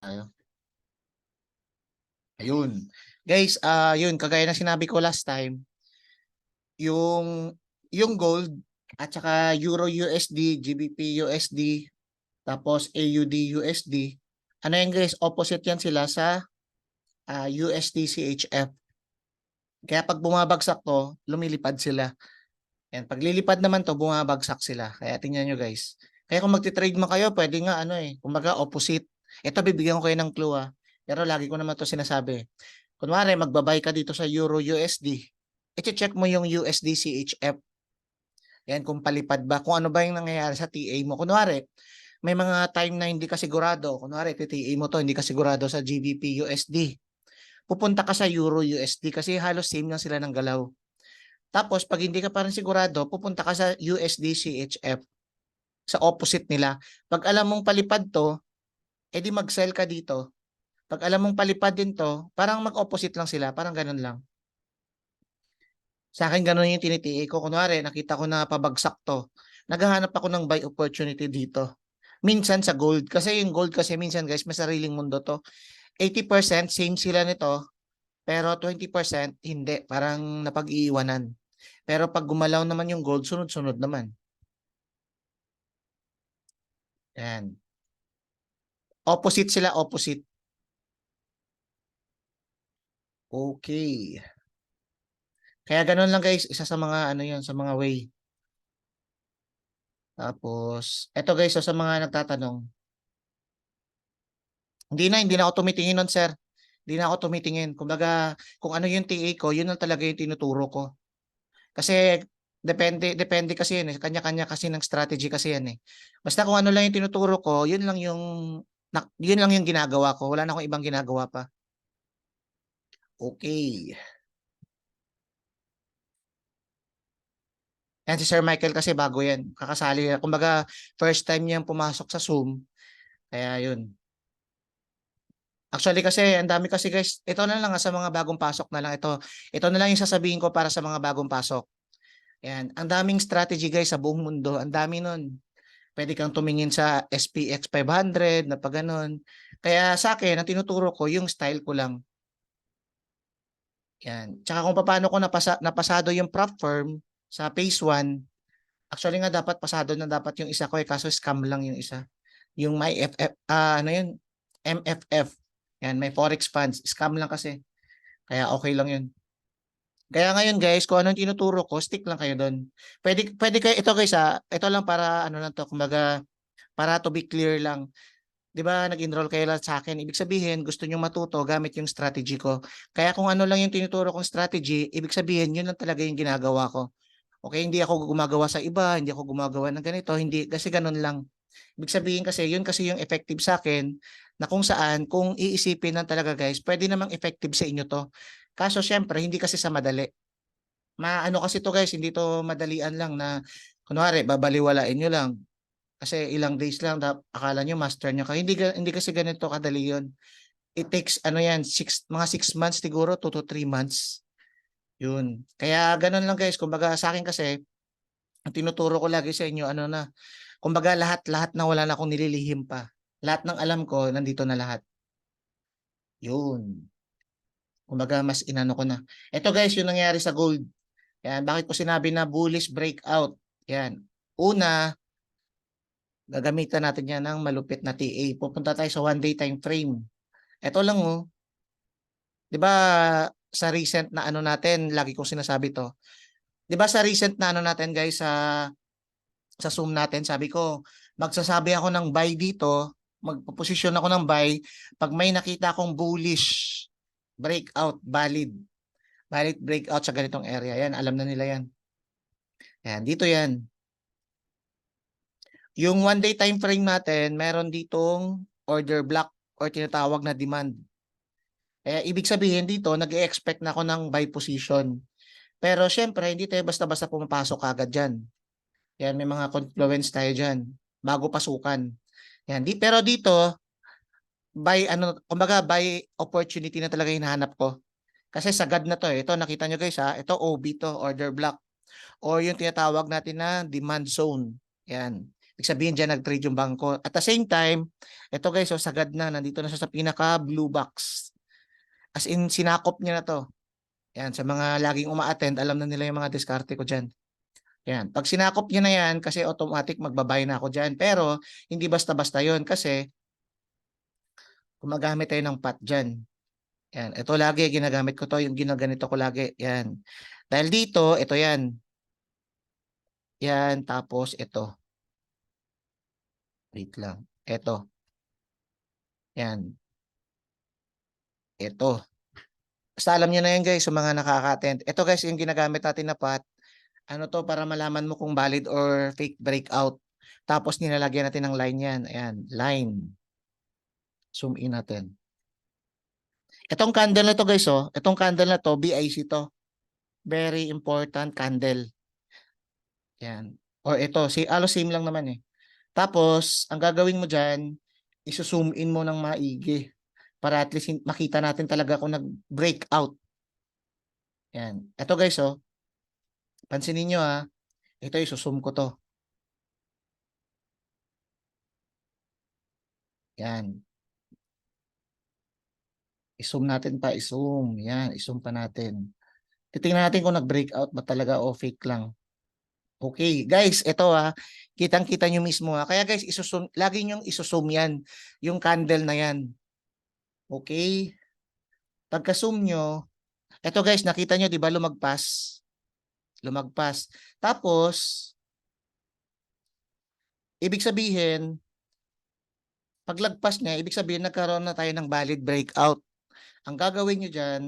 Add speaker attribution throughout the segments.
Speaker 1: tayo. Ayun. Guys, yun kagaya ng sinabi ko last time, yung gold at saka Euro USD, GBP USD, tapos AUD USD. Ano yan guys, opposite yan sila sa USD CHF. Kaya pag bumabagsak to, lumilipad sila. Yan, pag lilipad naman to, bumabagsak sila. Kaya tingnan nyo guys. Kaya kung magti-trade man kayo, pwede nga kumbaga opposite. Ito bibigyan ko kayo ng clue Pero lagi ko naman to sinasabi. Kunwari, magbabay ka dito sa Euro USD. I-check mo yung USD CHF. Yan, kung palipad ba. Kung ano ba yung nangyayari sa TA mo. Kunwari, may mga time na hindi ka sigurado. Kunwari, TA mo to, hindi ka sigurado sa GBP USD. Pupunta ka sa Euro USD kasi halos same lang sila ng galaw. Tapos, pag hindi ka parang sigurado, pupunta ka sa USD CHF. Sa opposite nila. Pag alam mong palipad to, edi mag-sell ka dito. Pag alam mong palipad din to, parang mag-opposite lang sila. Parang ganun lang. Sa akin, ganun yung tinitiik ko. Kunwari, nakita ko na pabagsak to. Naghahanap ako ng buy opportunity dito. Minsan sa gold. Kasi yung gold kasi minsan guys, may sariling mundo to. 80% same sila nito. Pero 20% hindi. Parang napag-iiwanan. Pero pag gumalaw naman yung gold, sunod-sunod naman. Yan. Opposite sila, opposite. Okay. Kaya ganun lang guys, isa sa mga yun, sa mga way. Tapos, eto guys, sa mga nagtatanong. Hindi na ako tumitingin nun, sir. Hindi na ako tumitingin. Kumbaga, kung ano yung TA ko, yun lang talaga yung tinuturo ko. Kasi, depende kasi yan eh. Kanya-kanya kasi ng strategy kasi yan eh. Basta kung ano lang yung tinuturo ko, yun lang yung ginagawa ko. Wala na akong ibang ginagawa pa. Okay. Yan si Sir Michael kasi bago yan. Kakasali. Kumbaga, first time niyang pumasok sa Zoom. Kaya yun. Actually kasi ang dami kasi guys, ito na lang sa mga bagong pasok na lang ito. Ito na lang yung sasabihin ko para sa mga bagong pasok. Yan, ang daming strategy guys sa buong mundo. Ang dami nun. Pwede kang tumingin sa SPX 500 na pag ganun. Kaya sa akin, ang tinuturo ko yung style ko lang. Yan. Tsaka kung paano ko napasado yung prop firm sa phase 1, actually nga dapat pasado na dapat yung isa ko kaso scam lang yung isa. Yung may FF, yun? MFF. Yan, may forex funds. Scam lang kasi. Kaya okay lang yun. Kaya ngayon guys, kung anong tinuturo ko, stick lang kayo doon. Pwede kayo, ito guys ito lang para lang to, kumbaga, para to be clear lang. 'Di ba, nag-enroll kayo lang sa akin. Ibig sabihin, gusto niyo matuto gamit yung strategy ko. Kaya kung ano lang yung tinuturo kong strategy, ibig sabihin, yun lang talaga yung ginagawa ko. Okay, hindi ako gumagawa sa iba, hindi ako gumagawa ng ganito, hindi, kasi ganun lang. Ibig sabihin kasi, yun kasi yung effective sa akin, na kung saan, kung iisipin lang talaga guys, pwede namang effective sa inyo to. Kaso syempre, hindi kasi sa madali. Maano kasi to guys, hindi to madalian lang na, kunwari, babaliwalain nyo lang. Kasi ilang days lang, akala nyo master nyo ka. Hindi kasi ganito kadali yun. It takes, mga 6 months siguro, 2 to 3 months. Yun. Kaya ganun lang guys, kumbaga sa akin kasi, ang tinuturo ko lagi sa inyo, kumbaga lahat na wala na akong nililihim pa. Lahat ng alam ko, nandito na lahat. Yun. Kumbaga mas inano ko na. Ito guys, yung nangyari sa gold. Yan, bakit ko sinabi na bullish breakout? Yan. Una, gagamitan natin yan ng malupit na TA. Pupunta tayo sa 1-day time frame. Ito lang 'Di ba sa recent na natin, lagi kong sinasabi to. 'Di ba sa recent na natin guys sa Zoom natin, sabi ko, magsasabi ako ng buy dito, magpo-position ako ng buy pag may nakita akong bullish breakout, valid breakout sa ganitong area. Yan, alam na nila yan. Yan, dito yan. Yung 1-day time frame natin, meron ditong order block or tinatawag na demand. Kaya ibig sabihin dito, nag-expect na ako ng buy position. Pero syempre, hindi tayo basta-basta pumapasok agad dyan. Yan, may mga confluence tayo dyan. Bago pasukan. Yan, pero dito, kumbaga buy opportunity na talaga hinahanap ko. Kasi sagad na to. Ito, nakita nyo guys ito OB to, order block. Or yung tinatawag natin na demand zone. Yan. Ibig sabihin dyan nag-trade yung bangko. At the same time, ito guys, so sagad na, nandito na siya sa pinaka blue box. As in, sinakop niya na to. Yan, sa mga laging uma-attend, alam na nila yung mga diskarte ko dyan. Yan. Pag sinakop niya na yan, kasi automatic magbabay na ako dyan. Pero, hindi basta-basta yon kasi gumagamit tayo ng pot dyan. Yan. Ito lagi, ginagamit ko to, yung ginaganito ko lagi. Yan. Dahil dito, ito yan. Yan, tapos ito. Wait lang. Ito. Yan. Ito. Basta alam niyo na yan guys, sa mga nakaka-attend. Ito guys, yung ginagamit natin na pot. Ano to, para malaman mo kung valid or fake breakout. Tapos nilalagyan natin ng line yan. Ayan, line. Zoom in natin. Itong candle na to guys, oh. Itong candle na to, BIC to. Very important candle. Yan. Or ito, same lang naman eh. Tapos, ang gagawin mo dyan, iso-zoom in mo ng maigi. Para at least makita natin talaga kung nag-breakout. Yan. Ito guys, oh. Pansinin nyo ha. Ito, iso-zoom ko to. Yan. I-zoom natin pa, i-zoom. Yan, i-zoom pa natin. Titingnan natin kung nag-breakout ba talaga o fake lang. Okay, guys, ito ha. Kitang-kita nyo mismo ha. Kaya guys, iso-zoom, lagi nyo iso-zoom yan. Yung candle na yan. Okay? Pagka-zoom nyo, ito guys, nakita nyo, di ba lumagpas? Lumagpas. Tapos, ibig sabihin, paglagpas niya, ibig sabihin, nagkaroon na tayo ng valid breakout. Ang gagawin nyo dyan,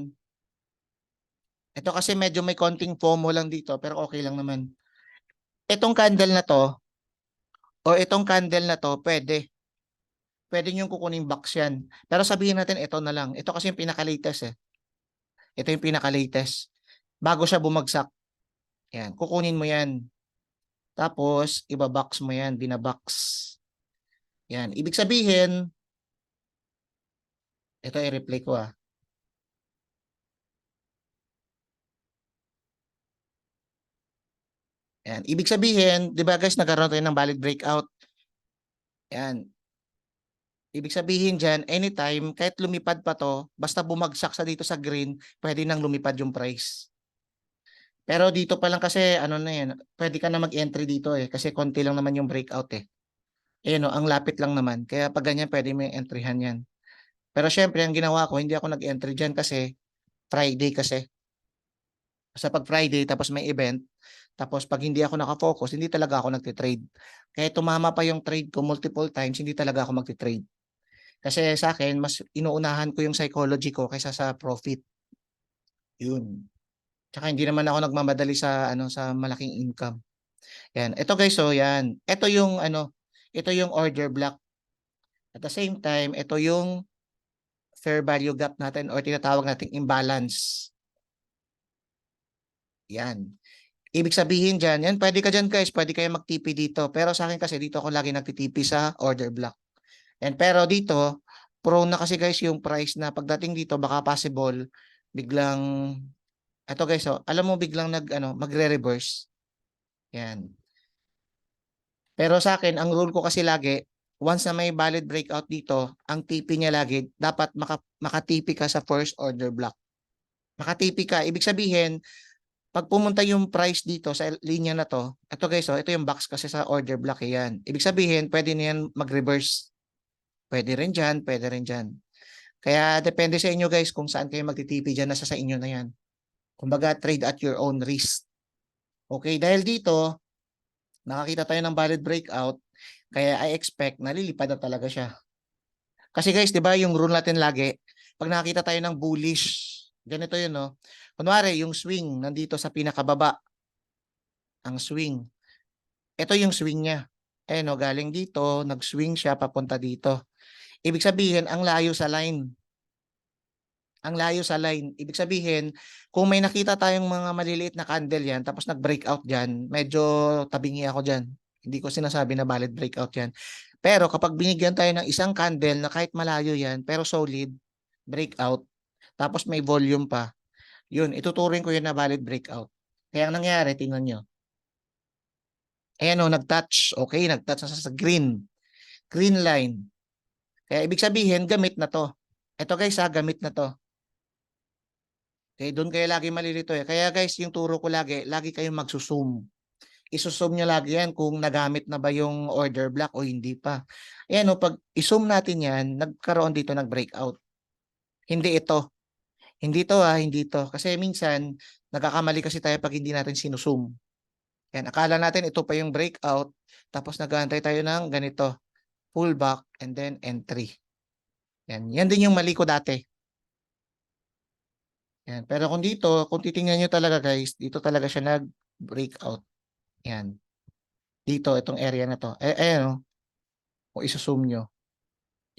Speaker 1: ito kasi medyo may konting FOMO lang dito, pero okay lang naman. Itong candle na to, o itong candle na to, pwede. Pwede nyo kukunin box yan. Pero sabihin natin, ito na lang. Ito kasi yung pinaka-latest eh. Ito yung pinaka-latest. Bago siya bumagsak. Yan, kukunin mo yan. Tapos, ibabox mo yan, binabox. Yan, ibig sabihin, ito i-replay ko ah. Yan, ibig sabihin, di ba guys, nagkaroon tayo ng valid breakout. Yan, ibig sabihin dyan, anytime, kahit lumipad pa to, basta bumagsak sa dito sa green, pwede nang lumipad yung price. Pero dito pa lang kasi, ano na yan, pwede ka na mag-entry dito eh, kasi konti lang naman yung breakout eh. Eh no, ang lapit lang naman. Kaya pag ganyan, pwede mo yung entryhan yan. Pero syempre, ang ginawa ko, hindi ako nag-entry dyan kasi Friday kasi. Sa pag Friday, tapos may event, tapos pag hindi ako nakafocus, hindi talaga ako nagtitrade. Kaya tumama pa yung trade ko multiple times, hindi talaga ako magtitrade. Kasi sa akin, mas inuunahan ko yung psychology ko kaysa sa profit. Yun. Tsaka hindi naman ako nagmamadali sa ano sa malaking income. Yan. Ito guys, so yan. Ito yung ano, ito yung order block. At the same time, ito yung fair value gap natin or tinatawag nating imbalance. Yan. Ibig sabihin dyan, yan, pwede ka dyan guys, pwede kayo mag-TP dito. Pero sa akin kasi dito ako lagi nagtitp sa order block. And pero dito, prone na kasi guys yung price na pagdating dito, baka possible, biglang, eto guys, oh, alam mo biglang magre-reverse. Yan. Pero sa akin, ang rule ko kasi lagi, once na may valid breakout dito, ang TP niya lagi, dapat maka-TP ka sa first order block. Maka-TP ka, ibig sabihin, pag pumunta yung price dito sa linya na to, ito guys, oh, ito yung box kasi sa order block eh, yan. Ibig sabihin, pwede niyan mag-reverse. Pwede rin dyan, pwede rin dyan. Kaya depende sa inyo guys kung saan kayo magtitipi dyan, nasa sa inyo na yan. Kumbaga, trade at your own risk. Okay, dahil dito, nakakita tayo ng valid breakout, kaya I expect na lilipad na talaga siya. Kasi guys, di ba yung rule natin lagi, pag nakakita tayo ng bullish, ganito yun, no? Kunwari, yung swing nandito sa pinakababa, ang swing. Ito yung swing niya. Eh no, galing dito, nag-swing siya papunta dito. Ibig sabihin, ang layo sa line. Ang layo sa line. Ibig sabihin, kung may nakita tayong mga maliliit na candle yan, tapos nag-breakout dyan, medyo tabingi ako dyan. Hindi ko sinasabi na valid breakout yan. Pero kapag binigyan tayo ng isang candle na kahit malayo yan, pero solid, breakout, tapos may volume pa, yun, ituturing ko yun na valid breakout. Kaya ang nangyari, tingnan nyo. Ayan o, nag-touch. Okay, nag-touch na sa green. Green line. Kaya ibig sabihin, gamit na to. Ito guys ha, gamit na to. Okay, doon kayo lagi malilito eh. Kaya guys, yung turo ko lagi kayong magsusum. Isusum nyo lagi yan kung nagamit na ba yung order block o hindi pa. Ayan o, pag isum natin yan, nagkaroon dito nag-breakout. Hindi ito. Hindi to ha, hindi to. Kasi minsan, nagkakamali kasi tayo pag hindi natin sinusum. Yan, akala natin ito pa yung breakout, tapos nag-aantay tayo ng ganito, pullback, and then entry. Yan din yung mali ko dati. Yan. Pero kung dito, kung titingnan nyo talaga guys, dito talaga siya nag-breakout. Yan. Dito, itong area na to. Ayan o, kung isusum nyo.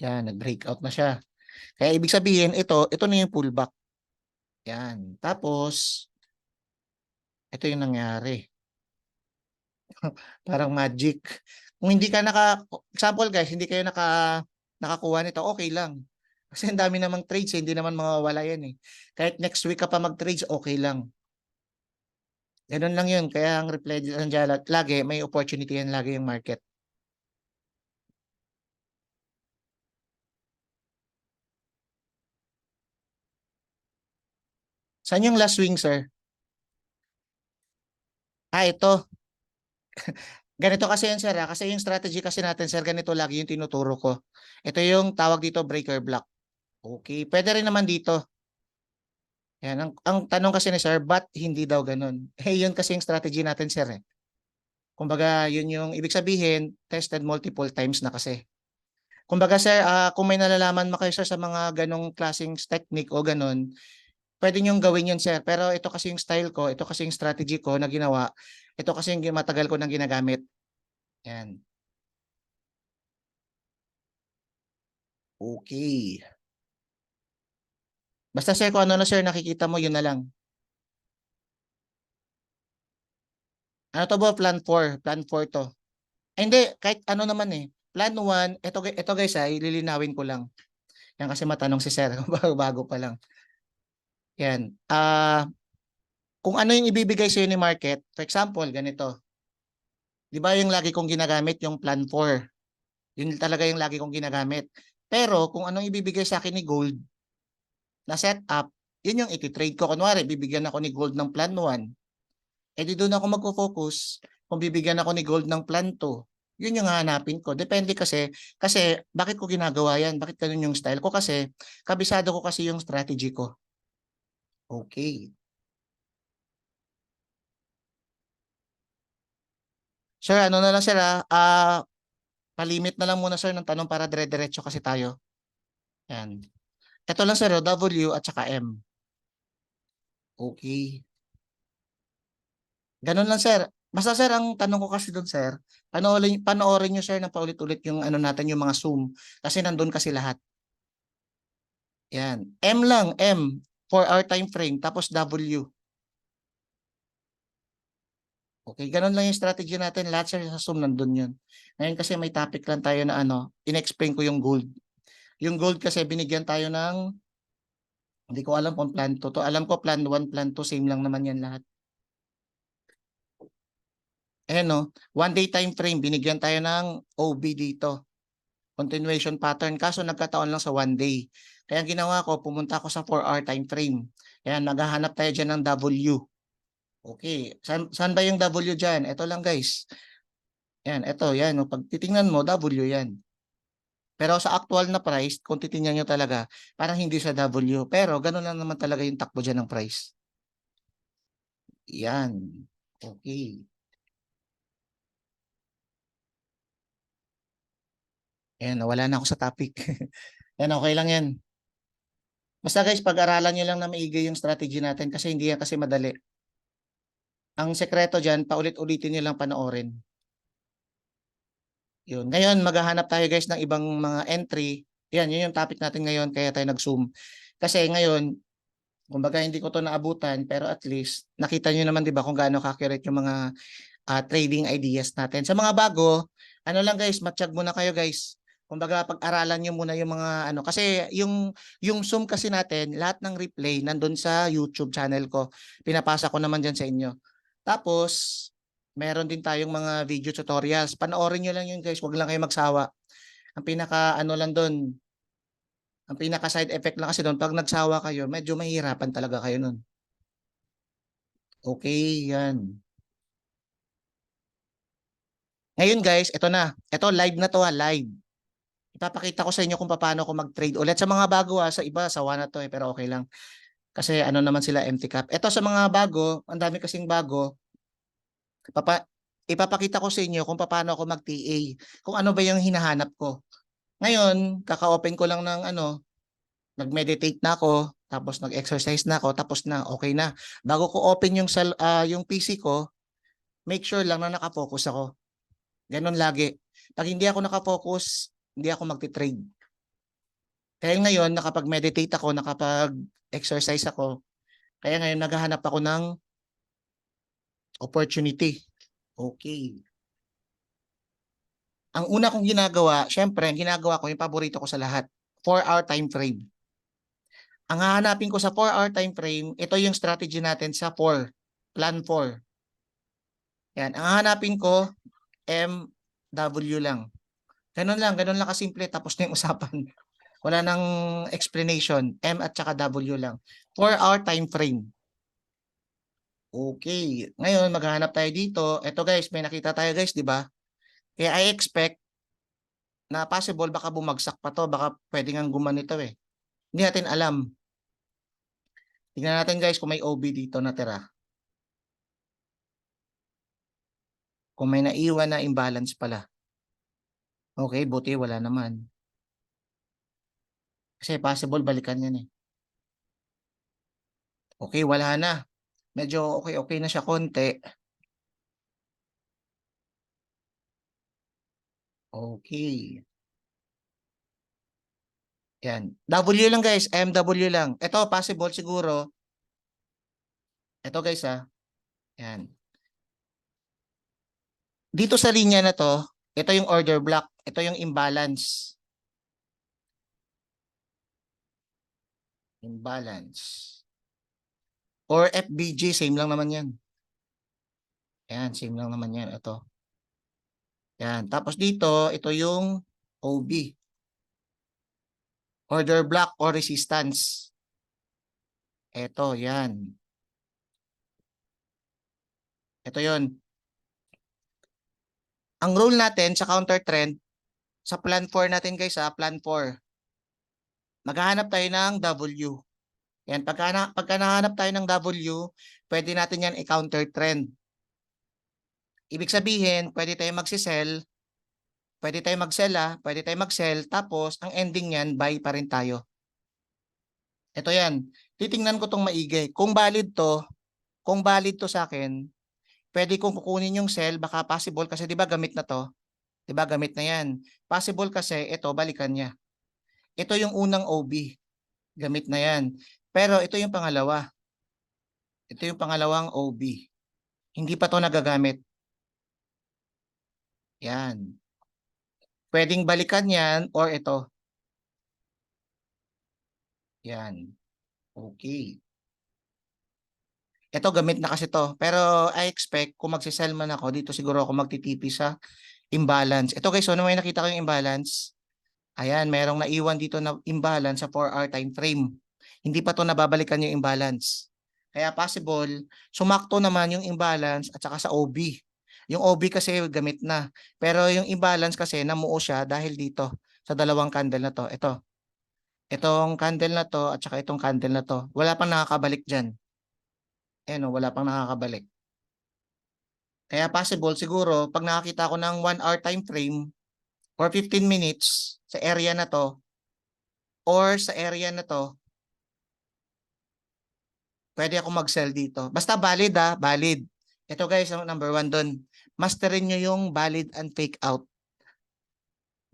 Speaker 1: Yan, nag-breakout na siya. Kaya ibig sabihin, ito na yung pullback. Yan. Tapos, ito yung nangyari. Parang magic. Kung hindi ka example guys, hindi kayo nakakuha nito, okay lang. Kasi ang dami namang trades, hindi naman mawawala yan eh. Kahit next week ka pa mag-trades, okay lang. Ganun lang yun. Kaya ang reply dyan lagi, may opportunity yan lagi yung market. Saan yung last swing, sir? Ito. Ganito kasi yan, sir. Kasi yung strategy kasi natin, sir, ganito lagi yung tinuturo ko. Ito yung tawag dito, breaker block. Okay. Pwede rin naman dito. Yan. Ang tanong kasi ni sir, ba't hindi daw ganun? Yun kasi yung strategy natin, sir. Kumbaga, yun yung ibig sabihin, tested multiple times na kasi. Kumbaga, sir, kung may nalalaman mo kayo, sir, sa mga ganong klaseng technique o ganon, pwede niyong gawin yun, sir. Pero ito kasi yung style ko, ito kasi yung strategy ko na ginawa, ito kasi yung matagal ko nang ginagamit. Yan. Okay. Basta sir, kung ano na sir, nakikita mo, yun na lang. Ano to ba? Plan 4. Plan 4 to. Ay, hindi, kahit ano naman eh. Plan 1, ito guys ililinawin ko lang. Yan kasi matanong si sir, bago pa lang. Yan. Kung ano yung ibibigay sa'yo ni market, for example, ganito. Di ba yung lagi kong ginagamit, yung plan 4? Yun talaga yung lagi kong ginagamit. Pero kung anong ibibigay sa akin ni gold na setup, yun yung iti-trade ko. Kunwari, bibigyan ako ni gold ng plan 1. Di doon ako magfo-focus. Kung bibigyan ako ni gold ng plan 2, yun yung hahanapin ko. Depende kasi bakit ko ginagawa yan? Bakit ganun yung style ko? Kasi kabisado ko kasi yung strategy ko. Okay. Sir, ano na lang sir palimit na lang muna sir ng tanong para dire-diretso kasi tayo. Yan. Ito lang sir, W at saka M. Okay. Ganun lang sir. Basta sir, ang tanong ko kasi doon sir, panoorin nyo sir ng paulit-ulit yung ano natin, yung mga Zoom. Kasi nandun kasi lahat. Yan. M lang, M. For our time frame. Tapos W. Okay, ganun lang yung strategy natin. Lahat sir sa Zoom nandun yun. Ngayon kasi may topic lang tayo na ano, in-explain ko yung gold. Yung gold kasi binigyan tayo ng, hindi ko alam kung plan 2 to. Alam ko plan 1, plan 2, same lang naman yan lahat. Ayan no, 1 day time frame, binigyan tayo ng OB dito. Continuation pattern, kaso nagkataon lang sa 1 day. Kaya ginawa ko, pumunta ako sa 4-hour time frame. Ayan, maghahanap tayo dyan ng W. Okay, saan ba yung W dyan? Ito lang guys. Yan, ito, yan. No? Pag titingnan mo, W yan. Pero sa actual na price, kung titingnan nyo talaga, parang hindi sa W. Pero ganun lang naman talaga yung takbo dyan ng price. Yan. Okay. Ayan, nawala na ako sa topic. Yan, okay lang yan. Basta guys, pag-aralan nyo lang na maigi yung strategy natin kasi hindi yan kasi madali. Ang sekreto dyan, paulit-ulitin nyo lang panoorin. Yun. Ngayon, maghahanap tayo guys ng ibang mga entry. Yan, yun yung topic natin ngayon, kaya tayo nag-zoom. Kasi ngayon, kumbaga hindi ko to naabutan, pero at least, nakita nyo naman 'di ba kung gaano ka-accurate yung mga trading ideas natin. Sa mga bago, ano lang guys, matiyag muna kayo guys. Kumbaga pag-aralan niyo muna yung mga ano kasi yung Zoom kasi natin, lahat ng replay nandun sa YouTube channel ko. Pinapasa ko naman diyan sa inyo. Tapos meron din tayong mga video tutorials. Panoorin nyo lang yun guys, huwag lang kayo magsawa. Ang pinaka ano lang doon, ang pinaka side effect lang kasi doon, pag nagsawa kayo, medyo mahihirapan talaga kayo nun. Okay, yan. Ngayon guys, ito na. Ito live na to ha, live. Ipapakita ko sa inyo kung paano ako mag-trade ulit. Sa mga bago ha, sa iba, sawa na to pero okay lang. Kasi ano naman sila, empty cap. Ito sa mga bago, ang dami kasing bago. Ipapakita ko sa inyo kung paano ako mag-TA. Kung ano ba yung hinahanap ko. Ngayon, kaka-open ko lang ng ano, nag-meditate na ako, tapos nag-exercise na ako, tapos na, okay na. Bago ko open yung PC ko, make sure lang na nakafocus ako. Ganon lagi. Pag hindi ako nakafocus, hindi ako magti-trade. Kaya ngayon, nakapag-meditate ako, nakapag-exercise ako, kaya ngayon naghahanap ako ng opportunity. Okay. Ang una kong ginagawa, syempre, ang ginagawa ko, yung paborito ko sa lahat, 4-hour time frame. Ang hahanapin ko sa 4-hour time frame, ito yung strategy natin sa 4, plan 4. Yan, ang hahanapin ko, MW lang. Ganun lang kasimple, tapos na yung usapan. Wala nang explanation, M at saka W lang. 4-hour time frame. Okay, ngayon maghahanap tayo dito. Ito guys, may nakita tayo guys, di ba? Kaya I expect na possible baka bumagsak pa to, baka pwede nga gumanito eh. Hindi natin alam. Tingnan natin guys kung may OB dito natira. Kung may naiwan na imbalance pala. Okay, buti wala naman. Kasi possible balikan yan eh. Okay, wala na. Medyo okay na siya konti. Okay. Yan. W lang guys, MW lang. Ito possible siguro. Ito guys ah. Yan. Dito sa linya na to, ito yung order block, ito yung imbalance. Imbalance. Or FBG, same lang naman yan. Yan, same lang naman yan. Ito. Yan. Tapos dito, ito yung OB. Order block or resistance. Ito, yan. Ito yon. Ang rule natin sa counter trend, sa plan 4 natin guys ha, plan 4. Maghahanap tayo ng W. Yan, pagka nahanap tayo ng W, pwede natin yan i-counter trend. Ibig sabihin, pwede tayo magsisell, pwede tayo mag-sell pwede tayo mag-sell, tapos ang ending yan, buy pa rin tayo. Ito yan. Titingnan ko tong maigi. Kung valid to sa akin, pwede kong kukunin yung sell, baka possible kasi 'di ba gamit na to? 'Di ba gamit na 'yan. Possible kasi ito balikan niya. Ito yung unang OB. Gamit na 'yan. Pero ito yung pangalawa. Ito yung pangalawang OB. Hindi pa to nagagamit. Yan. Pwedeng balikan 'yan or ito. Yan. Okay. Ito gamit na kasi to. Pero I expect kung magsisell man ako, dito siguro ako magtitipi sa imbalance. Ito guys, so may nakita ko yung imbalance. Ayan, merong naiwan dito na imbalance sa 4-hour time frame. Hindi pa to nababalikan yung imbalance. Kaya possible, sumakto naman yung imbalance at saka sa OB. Yung OB kasi gamit na. Pero yung imbalance kasi namuo siya dahil dito sa dalawang candle na to. Ito. Itong candle na to at saka itong candle na to. Wala pang nakakabalik dyan. Ayan o, wala pang nakakabalik. Kaya possible siguro pag nakakita ko ng 1-hour time frame or 15 minutes sa area na to or sa area na to, pwede ako mag-sell dito. Basta valid valid. Ito guys, ang number 1 doon. Masterin nyo yung valid and fake out.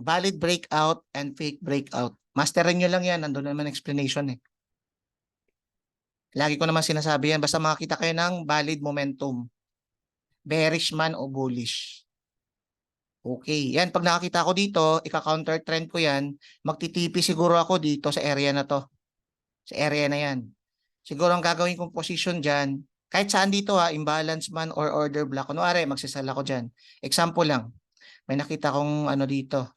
Speaker 1: Valid breakout and fake breakout. Masterin nyo lang yan. Nandun naman explanation eh. Lagi ko naman sinasabi yan. Basta makakita kayo ng valid momentum. Bearish man o bullish. Okay. Yan, pag nakakita ko dito, ika-counter trend ko yan, magtitipi siguro ako dito sa area na to. Sa area na yan. Siguro ang gagawin kong position dyan, Kahit saan dito ha, imbalance man or order block. Kunwari, magsisell ako dyan. Example lang. May nakita kong ano dito.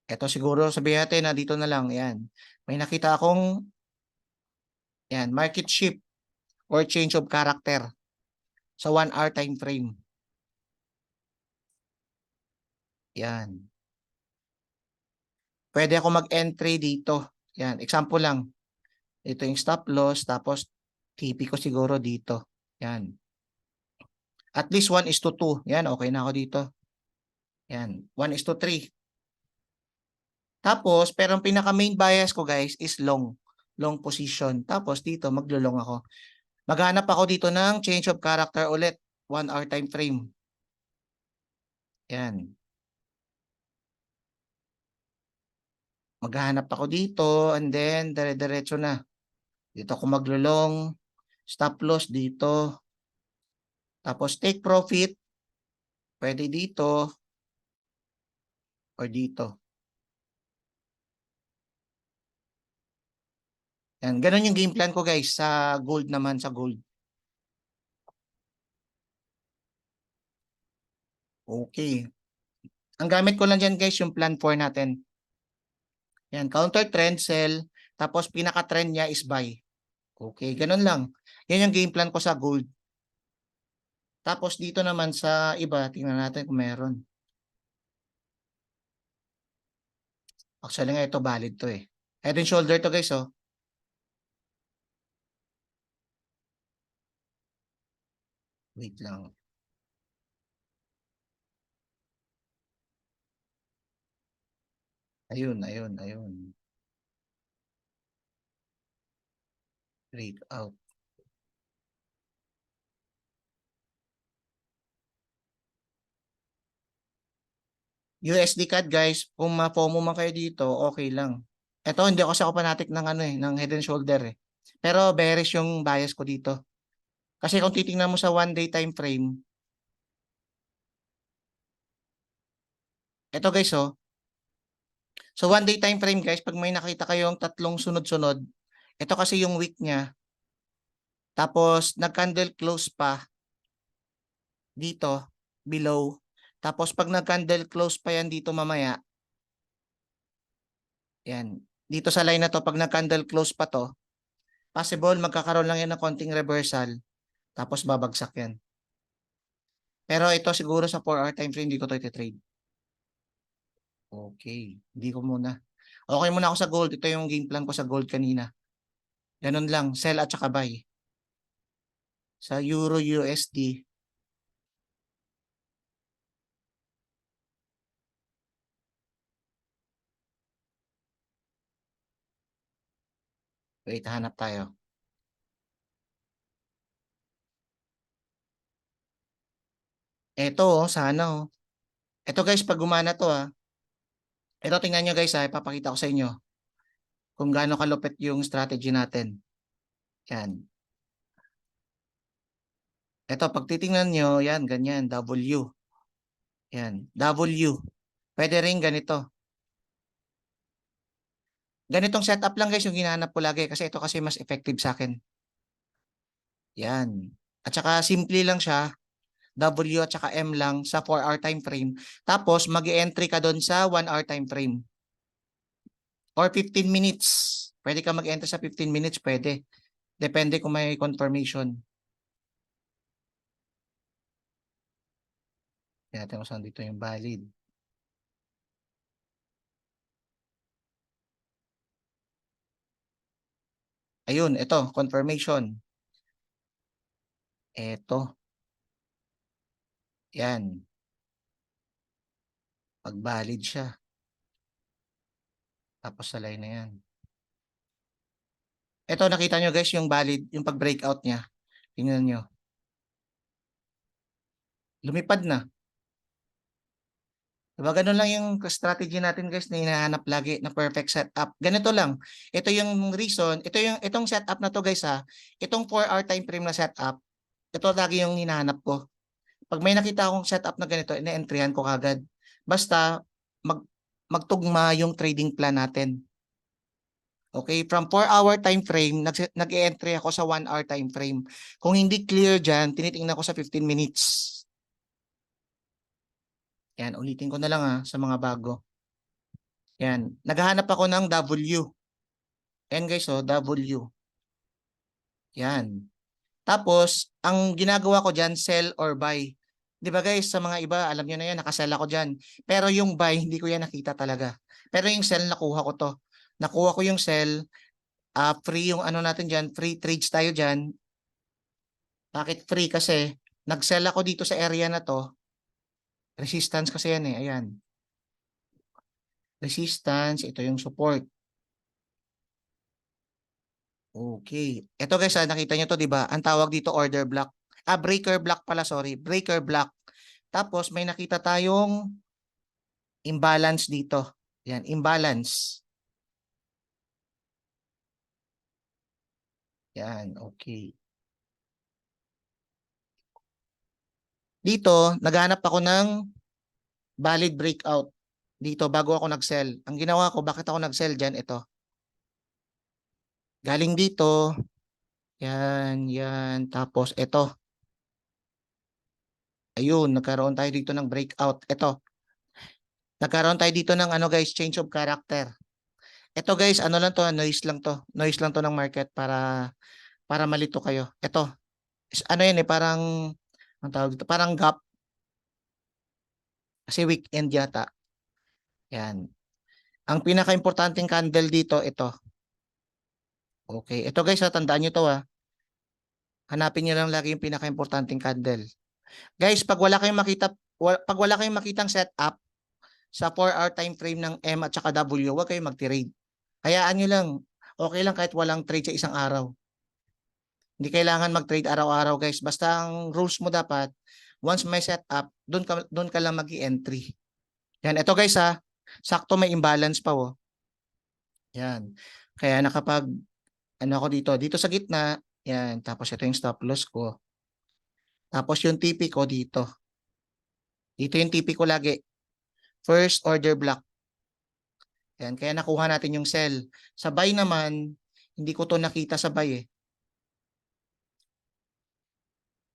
Speaker 1: Ito siguro sabihin natin na dito na lang. Yan. May nakita akong yan, market shift or change of character sa 1 hour time frame. Yan. Pwede ako mag-entry dito. Yan. Example lang. Ito yung stop loss. Tapos TP ko siguro dito. Yan. At least 1:2. Yan. Okay na ako dito. Yan. 1:3. Tapos, pero ang pinaka main bias ko guys is long. Long position. Tapos dito, maglo-long ako. Maghanap ako dito ng change of character ulit. 1 hour time frame. Yan. Maghahanap ako dito and then dire-diretso na. Dito ako maglo-long. Stop loss dito. Tapos take profit. Pwede dito or dito. Yan. Ganun yung game plan ko guys sa gold naman, sa gold. Okay. Ang gamit ko lang dyan guys yung plan 4 natin. Yan. Counter trend, sell. Tapos pinaka-trend niya is buy. Okay. Ganun lang. Yan yung game plan ko sa gold. Tapos dito naman sa iba, tingnan natin kung meron. Actually nga ito valid to eh. Head and shoulder to guys oh. Wait lang. Ayun, ayun, ayun. Breakout. USD CAD guys, kung ma-FOMO man kayo dito, okay lang. Ito hindi ako fanatic ng ano eh, ng head and shoulder eh. Pero bearish yung bias ko dito. Kasi kung titingnan mo sa 1 day time frame, ito guys oh. So 1 day time frame guys, pag may nakita kayong tatlong sunod-sunod, ito kasi yung week niya. Tapos nag-candle close pa dito, below. Tapos pag nag-candle close pa yan dito mamaya, yan. Dito sa line na to, pag nag-candle close pa to, possible magkakaroon lang yan ng konting reversal. Tapos babagsak yan. Pero ito siguro sa 4 hour time frame, hindi ko to iti-trade. Okay. Hindi ko muna. Okay muna ako sa gold. Ito yung game plan ko sa gold kanina. Ganun lang. Sell at saka buy. Sa Euro USD. Wait, hanap tayo. Ito oh, sana oh. Ito guys, pag gumana to ah. Ito tingnan nyo guys ah. Ipapakita ko sa inyo. Kung gaano kalupit yung strategy natin. Yan. Ito, pag titingnan nyo, yan, ganyan, W. Yan, W. Pwede rin ganito. Ganitong setup lang guys yung hinahanap ko lagi kasi ito kasi mas effective sa akin. Yan. At saka simple lang siya. W at saka M lang sa 4 hour time frame. Tapos mag-entry ka doon sa 1 hour time frame. Or 15 minutes. Pwede ka mag-enter sa 15 minutes, pwede. Depende kung may confirmation. Tingnan natin kung saan dito yung valid. Ayun, ito, confirmation. Ito. Yan. Pag-valid siya. Tapos sa line na yan. Ito, nakita nyo guys yung valid, yung pag-breakout niya. Tingnan nyo. Lumipad na. Diba, ganun lang yung strategy natin guys na hinahanap lagi na perfect setup. Ganito lang. Ito yung reason, itong setup na to guys ha. Itong 4 hour time frame na setup, ito lagi yung hinahanap ko. Pag may nakita akong setup na ganito, ina-entryhan ko kagad. Basta magtugma yung trading plan natin. Okay, from 4-hour time frame, nag-e-entry ako sa 1 hour time frame. Kung hindi clear dyan, tinitingnan ko sa 15 minutes. Yan, ulitin ko na lang sa mga bago. Yan, naghahanap ako ng W. Yan guys, W. Yan. Tapos, ang ginagawa ko dyan, sell or buy. Di ba guys, sa mga iba, alam nyo na yan, nakasell ako dyan. Pero yung buy, hindi ko yan nakita talaga. Pero yung sell, nakuha ko to. Nakuha ko yung sell, free yung ano natin dyan, free trades tayo dyan. Bakit free? Kasi, nag-sell ako dito sa area na to. Resistance kasi yan ayan. Resistance, ito yung support. Okay. Ito guys, nakita nyo to, di ba? Ang tawag dito order block. Breaker block pala, sorry. Breaker block. Tapos may nakita tayong imbalance dito. Yan, imbalance. Yan, okay. Dito, naghanap ako ng valid breakout. Dito, bago ako nag-sell. Ang ginawa ko, bakit ako nag-sell dyan? Ito. Galing dito. Yan, yan. Tapos, ito. Ayun, nagkaroon tayo dito ng breakout. Ito. Nagkaroon tayo dito ng ano guys, change of character. Ito guys, ano lang to, noise lang to. Noise lang to ng market para malito kayo. Ito. Ano yan parang ang tawag dito, parang gap kasi weekend yata. Yan. Ang pinaka-importanting candle dito, ito. Okay. Ito guys, tandaan nyo to Hanapin nyo lang lagi yung pinaka-importanting candle. Guys, pag wala kayong makitang setup sa 4-hour time frame ng M at saka W, huwag kayong mag-trade. Hayaan nyo lang. Okay lang kahit walang trade sa isang araw. Hindi kailangan mag-trade araw-araw guys. Basta ang rules mo dapat, once may setup, doon ka lang mag-i-entry. Yan, ito guys sakto may imbalance pa Yan. Kaya ano ako dito sa gitna, yan, tapos ito yung stop loss ko. Tapos yung TP ko dito. Dito yung TP ko lagi. First order block. Yan, kaya nakuha natin yung sell. Sa buy naman, hindi ko to nakita sa buy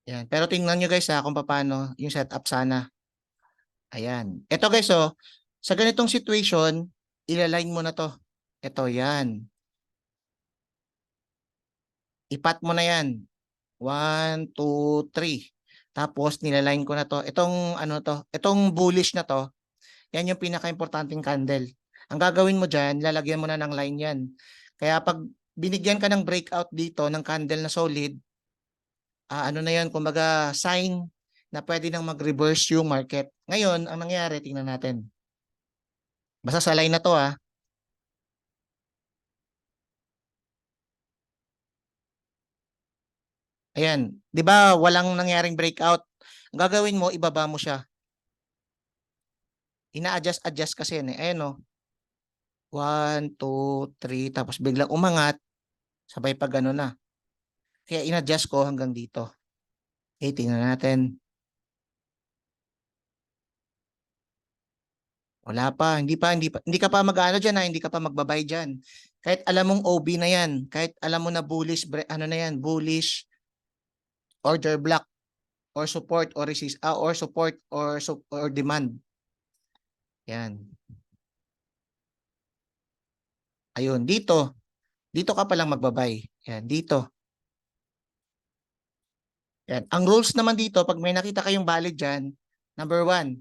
Speaker 1: Yan. Pero tingnan nyo guys kung paano yung setup sana. Ayan. Ito guys sa ganitong situation, ilaline mo na to. Ito yan. Ipat mo na yan. 1, 2, 3. Tapos nilaline ko na to. Itong ano to, itong bullish na to, yan yung pinaka-importanting candle. Ang gagawin mo dyan, lalagyan mo na ng line yan. Kaya pag binigyan ka ng breakout dito ng candle na solid, ano na yan, kumbaga sign na pwede nang mag-reverse yung market. Ngayon, ang nangyari, tingnan natin. Basta sa line na to Ayan, 'di ba walang nangyaring breakout? Ang gagawin mo, ibaba mo siya. Ina-adjust kasi yan Ayan 1, 2, 3 tapos biglang umangat, sabay pa gano'n na. Kaya in-adjust ko hanggang dito. Okay, tingnan natin. Wala pa, hindi ka pa mag-ano diyan hindi ka pa magbabay diyan. Kahit alam mong OB na yan, kahit alam mo na bullish, ano na yan, bullish order block or support or resist or support or demand. Yan. Ayun, dito ka pa lang magbabay. Yan, dito. Yan. Ang rules naman dito, pag may nakita kayong valid dyan, number 1,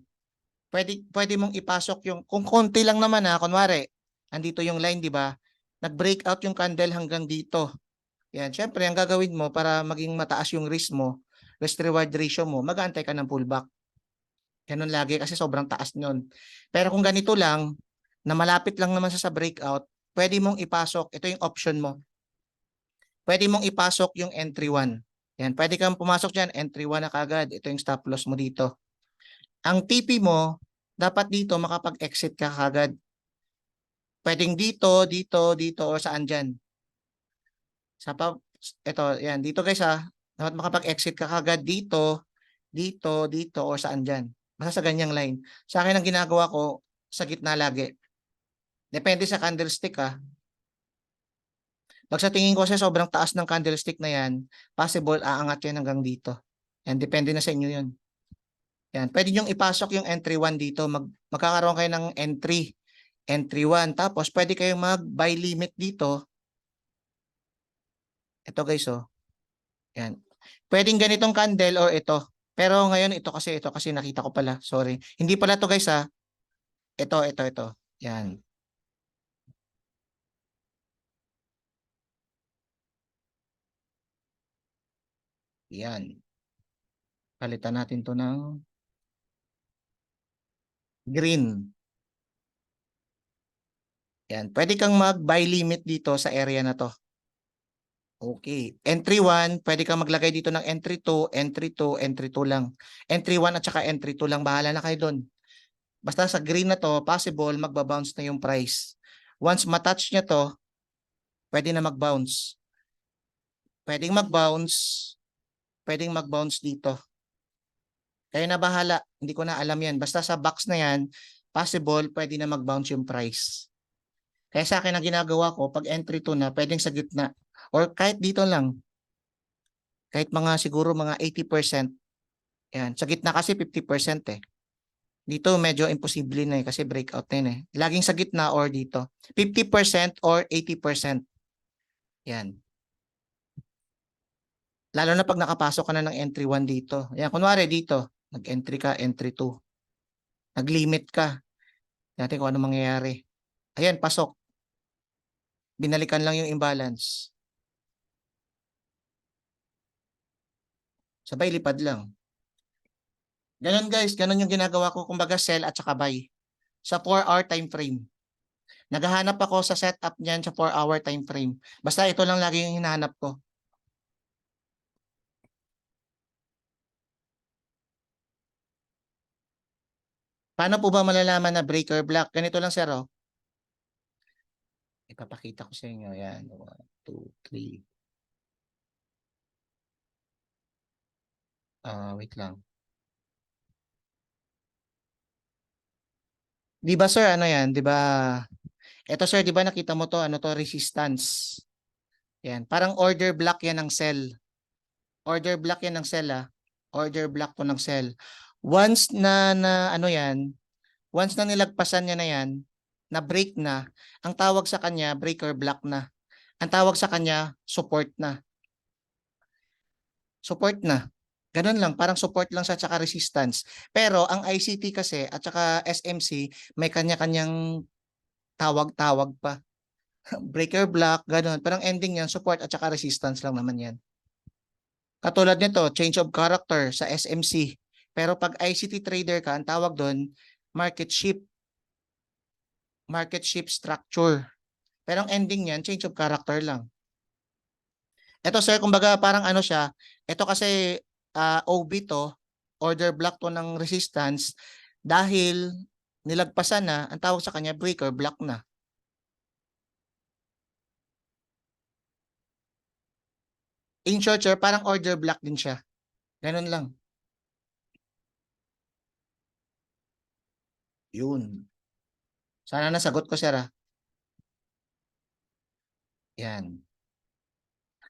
Speaker 1: pwede mong ipasok yung, kung konti lang naman kunwari, andito yung line, di ba? Nag-breakout yung candle hanggang dito. Yan, syempre, ang gagawin mo para maging mataas yung risk mo, risk-reward ratio mo, mag-aantay ka ng pullback. Ganun lagi kasi sobrang taas nun. Pero kung ganito lang, na malapit lang naman sa breakout, pwede mong ipasok, ito yung option mo. Pwede mong ipasok yung entry 1. Yan, pwede kang pumasok dyan, entry 1 na kagad. Ito yung stop loss mo dito. Ang TP mo, dapat dito makapag-exit ka kagad. Pwedeng dito, dito, dito, o saan dyan. Ito, yan, dito guys dapat makapag-exit ka kagad dito, dito, dito, o saan dyan. Basta sa ganyang line. Sa akin ang ginagawa ko, sa gitna lagi. Depende sa candlestick Pag sa tingin ko kasi sobrang taas ng candlestick na yan, possible aangat yan hanggang dito. Yan, depende na sa inyo yun. Yan, pwede nyo ipasok yung entry 1 dito. Magkakaroon kayo ng entry 1. Tapos pwede kayong mag-buy limit dito. Ito guys, oh. Yan. Pwedeng ganitong candle or ito. Pero ngayon ito kasi nakita ko pala. Sorry. Hindi pala to guys ha. Ito. Yan. Yan. Palitan natin to ng green. Yan. Pwede kang mag-buy limit dito sa area na to. Okay. Entry 1, pwede kang maglagay dito ng entry 2, entry 2, entry 2 lang. Entry 1 at saka entry 2 lang. Bahala na kayo doon. Basta sa green na to, possible magbabounce na yung price. Once matouch niya to, pwede na mag-bounce. Pwedeng mag-bounce. Pwedeng mag-bounce dito. Kayo na bahala. Hindi ko na alam yan. Basta sa box na yan, possible pwede na mag-bounce yung price. Kaya sa akin ang ginagawa ko, pag entry 2 na, pwedeng sa gitna. Or kahit dito lang. Kahit mga siguro mga 80%. Yan. Sa gitna kasi 50% eh. Dito medyo imposible na eh kasi breakout na yun eh. Laging sa gitna or dito. 50% or 80%. Yan. Lalo na pag nakapasok ka na ng entry 1 dito. Yan, kunwari dito, nag-entry ka, entry 2. Nag-limit ka. Natin kung ano mangyayari. Ayan, pasok. Binalikan lang yung imbalance. Sabay lipad lang. Ganon guys, ganon yung ginagawa ko. Kumbaga sell at saka buy. Sa 4-hour time frame. Naghahanap ako sa setup niyan sa 4-hour time frame. Basta ito lang lagi yung hinahanap ko. Paano po ba malalaman na breaker block? Ganito lang sir, oh. Ipapakita ko sa inyo. Yan. 1, 2, 3. Wait lang. Di ba sir, ano yan? Di ba? Ito sir, di ba nakita mo to? Ano to? Resistance. Yan. Parang order block yan ng sell. Order block yan ng sell ah. Order block to ng sell. Once na ano yan, once na nilagpasan niya na yan, na break na, ang tawag sa kanya, breaker block na. Ang tawag sa kanya, support na. Support na. Ganun lang, parang support lang siya at saka resistance. Pero ang ICT kasi at saka SMC, may kanya-kanyang tawag-tawag pa. Breaker block, ganun. Parang ending yan, support at saka resistance lang naman yan. Katulad nito, change of character sa SMC. Pero pag ICT trader ka, ang tawag doon, market shift. Market shift structure. Pero ang ending niyan, change of character lang. Ito sir, kumbaga parang ano siya, ito kasi OB to, order block to ng resistance, dahil nilagpasan na, ang tawag sa kanya breaker block na. In short sir, parang order block din siya. Ganun lang. Yun. Sana nasagot ko sir ah. Yan.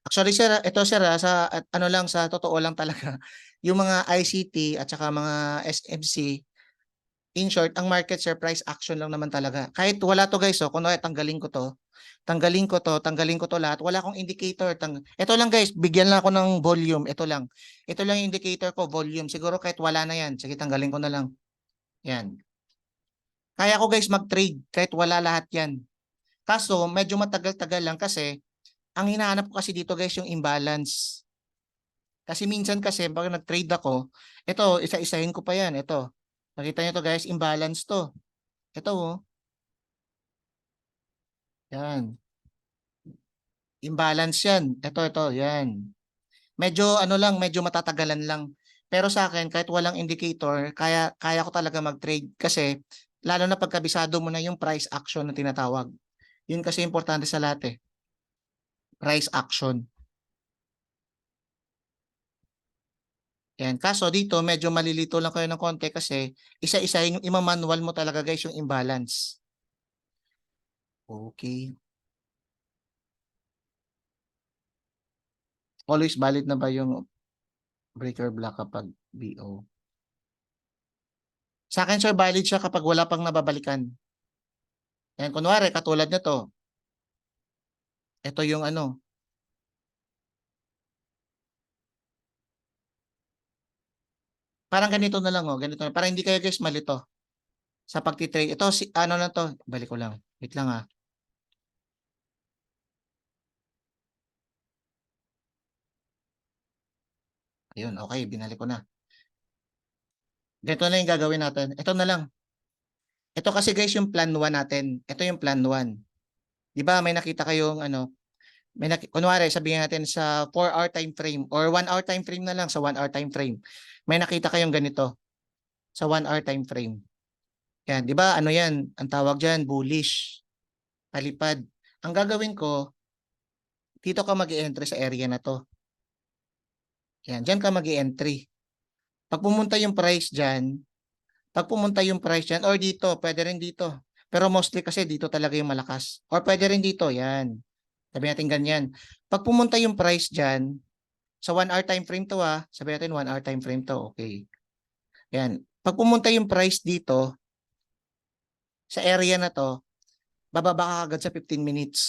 Speaker 1: Actually sir, ito sir sa ano lang sa totoo lang talaga, yung mga ICT at saka mga SMC, in short, ang market share price action lang naman talaga. Kahit wala to guys, oh, kunwari tanggalin ko to lahat, wala akong indicator. Ito lang guys, bigyan lang ako ng volume, ito lang. Ito lang yung indicator ko, volume. Siguro kahit wala na yan, sige tanggalin ko na lang. Yan. Kaya ko guys mag-trade kahit wala lahat yan. Kaso medyo matagal-tagal lang kasi ang hinahanap ko kasi dito guys yung imbalance. Kasi minsan kasi pag nag-trade ako, ito isa-isahin ko pa yan, ito. Nakita niyo to guys, imbalance to. Ito oh. Yan. Imbalance yan. Ito, yan. Medyo ano lang, medyo matatagalan lang. Pero sa akin, kahit walang indicator, kaya ko talaga mag-trade kasi lalo na pagkabisado mo na yung price action na tinatawag. Yun kasi importante sa lahat eh. Price action. Yan. Kaso dito, medyo malilito lang kayo ng konti kasi isa-isa yung ima-manual mo talaga guys yung imbalance. Okay. Always valid na ba yung breaker block kapag BO? Sa akin, sir, valid siya kapag wala pang nababalikan. Yan, kunwari, katulad nito. Ito yung ano. Parang ganito na lang, oh. Ganito na. Para hindi kayo guys malito sa pagtitrade. Ito, si, ano na to. Balik ko lang. Wait lang ah. Ayun, okay. Binalik ko na. Ganito na yung gagawin natin. Ito na lang. Ito kasi guys yung plan 1 natin. Ito yung plan 1. Di ba may nakita kayong ano, kunwari sabihin natin sa 4-hour time frame or 1-hour time frame na lang sa 1-hour time frame. May nakita kayong ganito sa 1-hour time frame. Yan, di ba ano yan? Ang tawag diyan bullish. Palipad. Ang gagawin ko, dito ka mag-entry sa area na to. Yan, diyan ka mag-entry. Pag pumunta yung price diyan, or dito, pwede rin dito. Pero mostly kasi dito talaga yung malakas. Or pwede rin dito, yan. Sabi natin ganyan. Pag pumunta yung price dyan, sa 1-hour time frame to sabi natin 1-hour time frame to, okay. Yan. Pag pumunta yung price dito, sa area na to, bababa ka agad sa 15 minutes.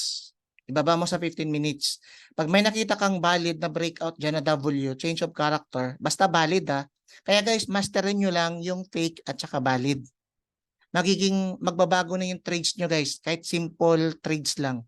Speaker 1: Ibaba mo sa 15 minutes. Pag may nakita kang valid na breakout dyan na W, change of character, basta valid Kaya guys, masterin nyo lang yung fake at saka valid. Magbabago na yung trades nyo guys, kahit simple trades lang.